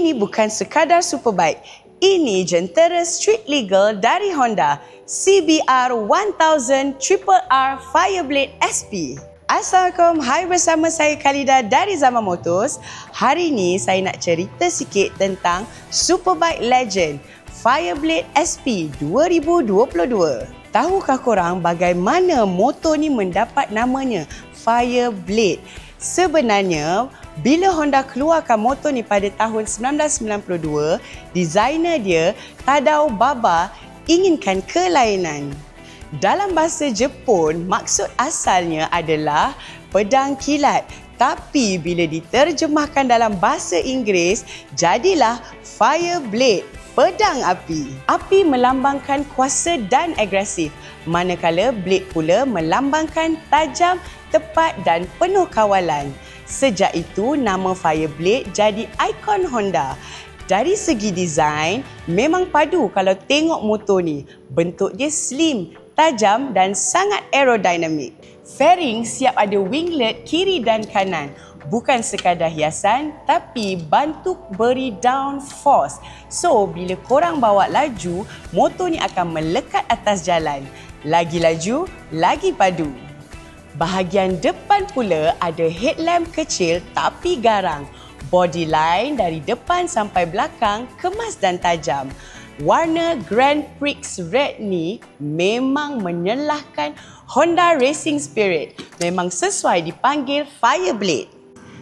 Ini bukan sekadar superbike. Ini jentera street legal dari Honda, CBR 1000 RRR Fireblade SP. Assalamualaikum, hai bersama saya Khalida dari Zaman Motors. Hari ini saya nak cerita sikit tentang superbike legend Fireblade SP 2022. Tahukah korang bagaimana motor ni mendapat namanya Fireblade? Sebenarnya, bila Honda keluarkan motor ni pada tahun 1992, designer dia, Tadao Baba, inginkan kelainan. Dalam bahasa Jepun, maksud asalnya adalah pedang kilat. Tapi bila diterjemahkan dalam bahasa Inggeris, jadilah Fireblade, pedang api. Api melambangkan kuasa dan agresif, manakala blade pula melambangkan tajam, tepat dan penuh kawalan. Sejak itu, nama Fireblade jadi ikon Honda. Dari segi desain, memang padu kalau tengok motor ni. Bentuk dia slim, tajam dan sangat aerodinamik. Fairing siap ada winglet kiri dan kanan. Bukan sekadar hiasan, tapi bantu beri downforce. So, bila korang bawa laju, motor ni akan melekat atas jalan. Lagi laju, lagi padu. Bahagian depan pula ada headlamp kecil tapi garang. Body line dari depan sampai belakang kemas dan tajam. Warna Grand Prix Red ni memang menyelahkan Honda Racing Spirit. Memang sesuai dipanggil Fireblade.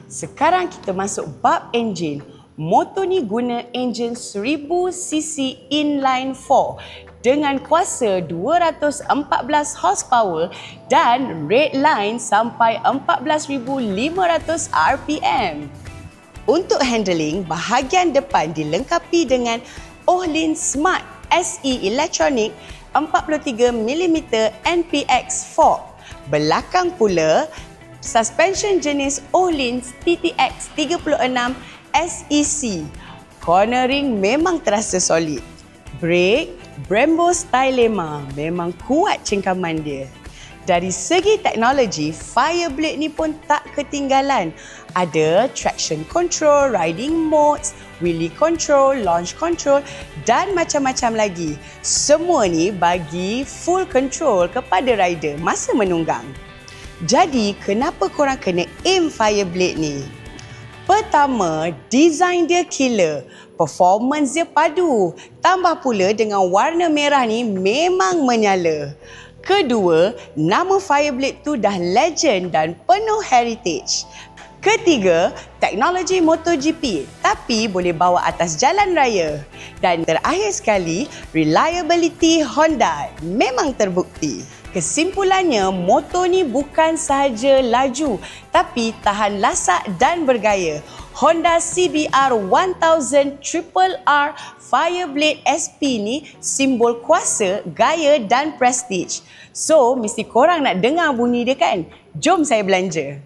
Sekarang kita masuk bab enjin. Motor ni guna enjin 1000cc inline 4 dengan kuasa 214 horsepower dan rate line sampai 14,500 RPM. Untuk handling, bahagian depan dilengkapi dengan Ohlin Smart SE Electronic 43mm NPX fork. Belakang pula, suspension jenis Ohlin TTX 36 SEC. Cornering memang terasa solid. Brake, Brembo Stylema, memang kuat cengkaman dia. Dari segi teknologi, Fireblade ni pun tak ketinggalan. Ada traction control, riding modes, wheelie control, launch control dan macam-macam lagi. Semua ni bagi full control kepada rider masa menunggang. Jadi, kenapa korang kena aim Fireblade ni? Pertama, design dia killer. Performance dia padu. Tambah pula dengan warna merah ni memang menyala. Kedua, nama Fireblade tu dah legend dan penuh heritage. Ketiga, teknologi MotoGP tapi boleh bawa atas jalan raya. Dan terakhir sekali, reliability Honda memang terbukti. Kesimpulannya, motor ni bukan sahaja laju tapi tahan lasak dan bergaya. Honda CBR 1000 RRR Fireblade SP ni simbol kuasa, gaya dan prestige. So, mesti korang nak dengar bunyi dia kan? Jom saya belanja.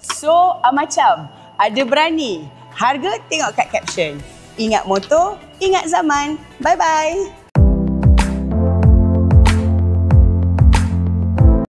So, macam ada berani. Harga tengok kat caption. Ingat motor, ingat zaman. Bye-bye.